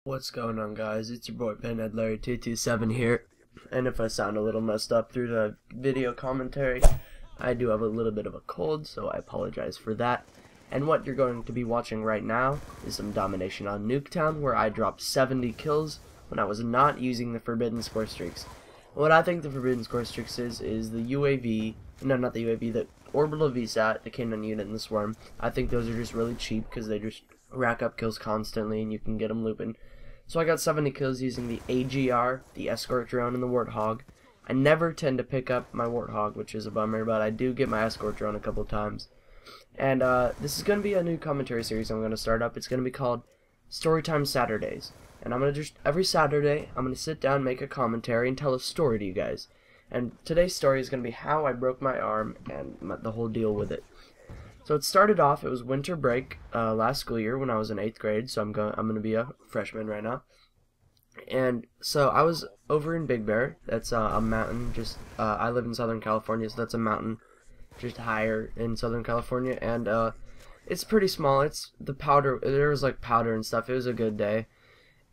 What's going on, guys? It's your boy Larry227 here, and if I sound a little messed up through the video commentary, I do have a little bit of a cold, so I apologize for that. And what you're going to be watching right now is some domination on Nuketown, where I dropped 70 kills when I was not using the forbidden score streaks. What I think the forbidden score streaks is the UAV, no, not the UAV, the orbital VSAT, the cannon unit, and the swarm. I think those are just really cheap because they just rack up kills constantly and you can get them looping. So I got 70 kills using the AGR, the escort drone, and the Warthog. I never tend to pick up my Warthog, which is a bummer, but I do get my escort drone a couple times. And this is going to be a new commentary series I'm going to start up. It's going to be called Storytime Saturdays. And I'm going to just, every Saturday, I'm going to sit down, make a commentary, and tell a story to you guys. And today's story is going to be how I broke my arm and the whole deal with it. So it started off, it was winter break last school year when I was in 8th grade, so I'm going to be a freshman right now. And so I was over in Big Bear. That's a mountain, just I live in Southern California, so that's a mountain just higher in Southern California, and it's pretty small. It's the powder, there was like powder and stuff. It was a good day.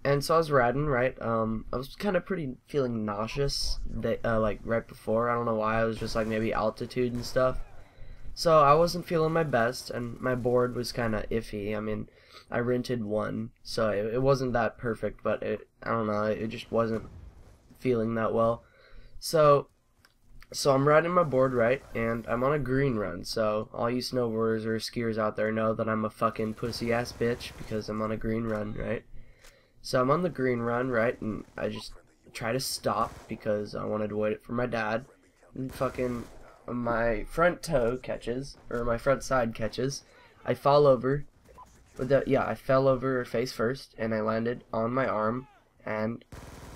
And so I was riding, right? I was kind of feeling nauseous like right before. I don't know why. I was just like maybe altitude and stuff. So I wasn't feeling my best, and my board was kind of iffy. I mean, I rented one, so it wasn't that perfect, but I don't know, it just wasn't feeling that well. So I'm riding my board, right, and I'm on a green run, so all you snowboarders or skiers out there know that I'm a fucking pussy-ass bitch because I'm on a green run, right? So I'm on the green run, right, and I just try to stop because I wanted to wait for my dad, and fucking my front toe catches, or my front side catches. I fall over, I fell over face first, and I landed on my arm, and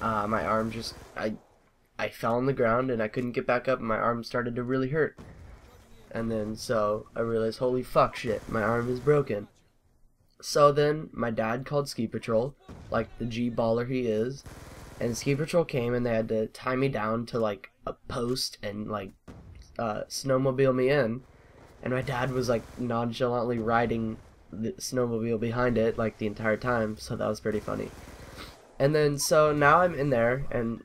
my arm just, I fell on the ground, and I couldn't get back up, and my arm started to really hurt. And then, so, I realized, holy fuck shit, my arm is broken. So then, my dad called Ski Patrol, like the G-baller he is, and Ski Patrol came, and they had to tie me down to, like, a post, and, like, snowmobile me in, and my dad was like nonchalantly riding the snowmobile behind it like the entire time, so that was pretty funny. And then so now I'm in there, and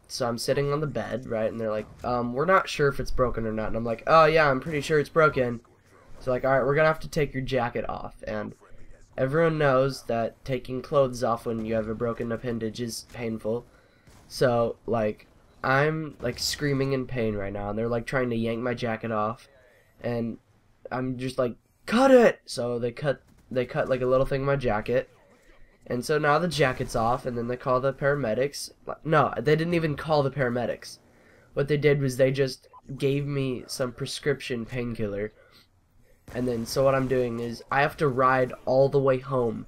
so I'm sitting on the bed, right, and they're like, we're not sure if it's broken or not, and I'm like, oh yeah, I'm pretty sure it's broken. So like, alright, we're gonna have to take your jacket off, and everyone knows that taking clothes off when you have a broken appendage is painful. So like, I'm like screaming in pain right now, and they're like trying to yank my jacket off, and I'm just like, cut it! So they cut like a little thing in my jacket, and so now the jacket's off, and then they call the paramedics. No, they didn't even call the paramedics. What they did was they just gave me some prescription painkiller, and then so what I'm doing is I have to ride all the way home.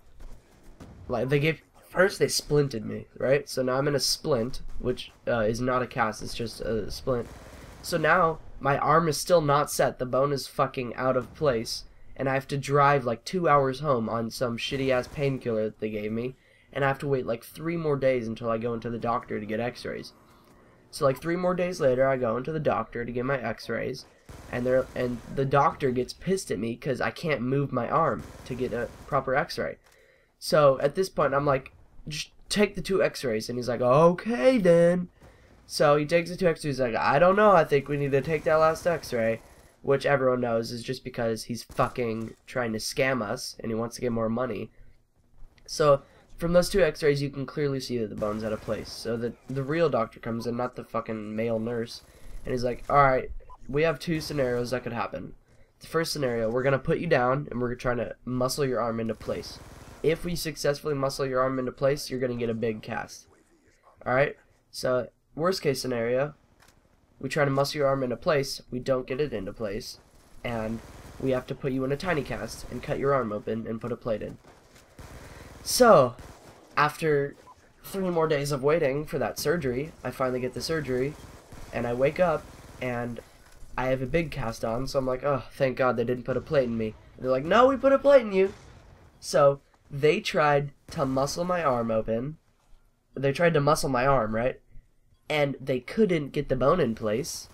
Like first they splinted me, right? So now I'm in a splint, which is not a cast, it's just a splint. So now my arm is still not set, the bone is fucking out of place, and I have to drive like 2 hours home on some shitty ass painkiller that they gave me, and I have to wait like 3 more days until I go into the doctor to get x-rays. So like 3 more days later I go into the doctor to get my x-rays, and the doctor gets pissed at me because I can't move my arm to get a proper x-ray. So at this point I'm like, just take the 2 x-rays, and he's like, okay then. So he takes the 2 x-rays, he's like, I don't know, I think we need to take that last x-ray, which everyone knows is just because he's fucking trying to scam us, and he wants to get more money. So from those 2 x-rays you can clearly see that the bone's out of place. So the real doctor comes in, not the fucking male nurse, and he's like, alright, we have 2 scenarios that could happen. The first scenario, we're gonna put you down, and we're trying to muscle your arm into place. If we successfully muscle your arm into place, you're going to get a big cast. Alright? So, worst case scenario, we try to muscle your arm into place, we don't get it into place, and we have to put you in a tiny cast and cut your arm open and put a plate in. So, after 3 more days of waiting for that surgery, I finally get the surgery, and I wake up, and I have a big cast on, so I'm like, oh, thank God they didn't put a plate in me. And they're like, no, we put a plate in you. So, they tried to muscle my arm open. They tried to muscle my arm, right? And they couldn't get the bone in place.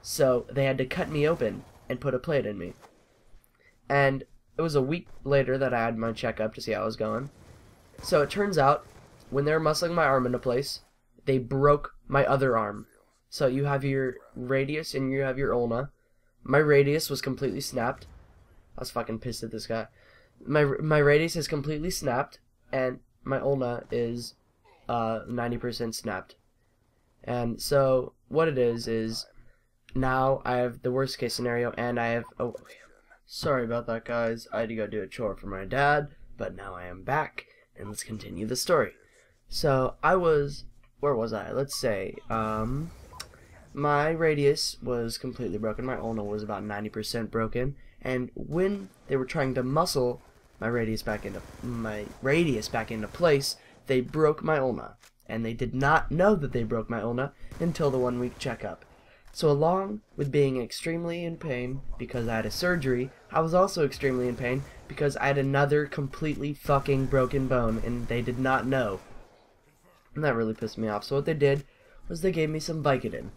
So they had to cut me open and put a plate in me. And it was a week later that I had my checkup to see how I was going. So it turns out, when they were muscling my arm into place, they broke my other arm. So you have your radius and you have your ulna. My radius was completely snapped. I was fucking pissed at this guy. My radius is completely snapped, and my ulna is 90% snapped. And so what it is now I have the worst case scenario, and I have, oh, sorry about that, guys. I had to go do a chore for my dad, but now I am back, and let's continue the story. So I was, where was I? Let's say, my radius was completely broken. My ulna was about 90% broken, and when they were trying to muscle my radius back into place, they broke my ulna, and they did not know that they broke my ulna until the 1-week checkup. So along with being extremely in pain because I had a surgery, I was also extremely in pain because I had another completely fucking broken bone, and they did not know. And that really pissed me off. So what they did was they gave me some Vicodin.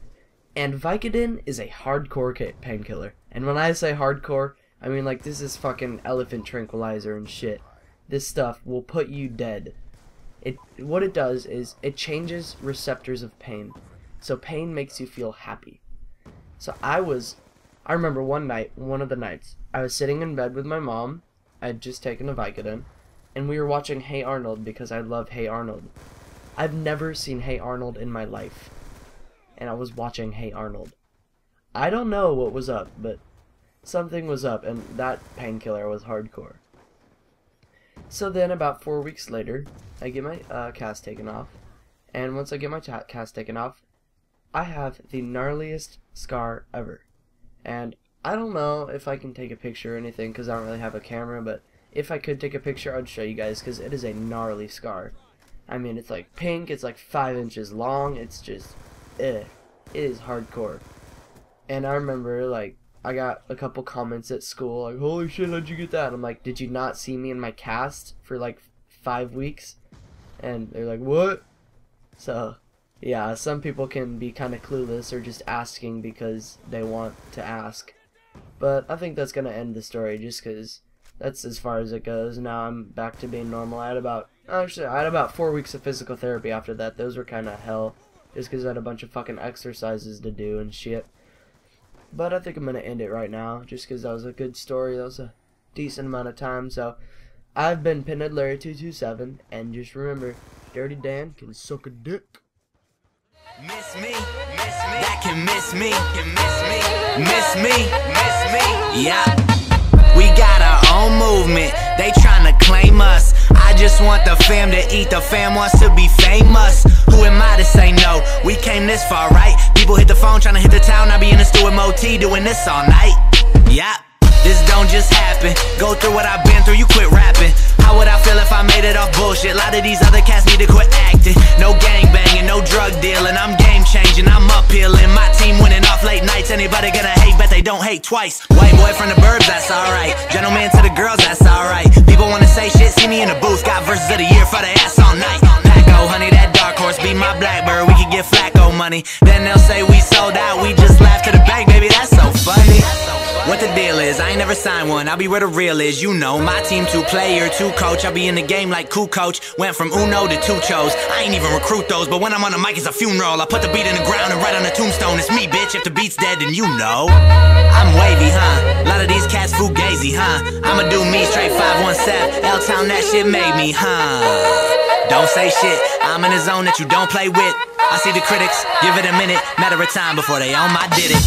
And Vicodin is a hardcore painkiller. And when I say hardcore, I mean like this is fucking elephant tranquilizer and shit. This stuff will put you dead. What it does is it changes receptors of pain. So pain makes you feel happy. So I remember one of the nights, I was sitting in bed with my mom. I had just taken a Vicodin, and we were watching Hey Arnold because I love Hey Arnold. I've never seen Hey Arnold in my life, and I was watching Hey Arnold. I don't know what was up, but something was up, and that painkiller was hardcore. So then about 4 weeks later, I get my cast taken off, and once I get my cast taken off, I have the gnarliest scar ever. And I don't know if I can take a picture or anything because I don't really have a camera, but if I could take a picture, I'd show you guys because it is a gnarly scar. I mean, it's like pink, it's like 5 inches long, it's just, it is hardcore. And I remember, like, I got a couple comments at school, like, holy shit, how'd you get that? And I'm like, did you not see me in my cast for like 5 weeks? And they're like, what? So, yeah, some people can be kind of clueless or just asking because they want to ask. But I think that's going to end the story just because that's as far as it goes. Now I'm back to being normal. I had about 4 weeks of physical therapy after that. Those were kind of hell just because I had a bunch of fucking exercises to do and shit. But I think I'm going to end it right now just because that was a good story. That was a decent amount of time. So I've been Pinhead Larry 227, and just remember, Dirty Dan can suck a dick. Miss me, that can miss me, miss me, yeah. We got our own movement, they tryna claim us. I just want the fam to eat, the fam wants to be famous. Who am I to say no? We came this far, right? People hit the phone tryna hit the town, I be in the stew with Moti doing this all night. Yeah, this don't just happen. Go through what I've been through, you quit rapping. How would I feel if I made it off bullshit? A lot of these other cats need to quit acting. No gang banging, no drug dealing. I'm game changing, I'm uphealing. My team winning off late nights. Anybody gonna hate, bet they don't hate twice. White boy from the burbs, that's alright. Gentleman to the girls, that's alright. People wanna say shit, see me in the booth. Got verses of the year for the ass all night. Paco, honey, that dark horse be my blackbird. We could get Flacco money. Then they'll say we sold out. We just laugh to the bank, baby, that's so funny. What the deal is, I ain't never signed one, I'll be where the real is, you know. My team 2 player, 2 coach, I'll be in the game like Cool Coach. Went from Uno to 2 Chos, I ain't even recruit those. But when I'm on the mic it's a funeral, I put the beat in the ground and write on the tombstone. It's me, bitch, if the beat's dead then you know. I'm wavy, huh? A lot of these cats fugazi, huh? I'ma do me straight 517, L-Town that shit made me, huh? Don't say shit, I'm in a zone that you don't play with. I see the critics, give it a minute, matter of time before they on my did it.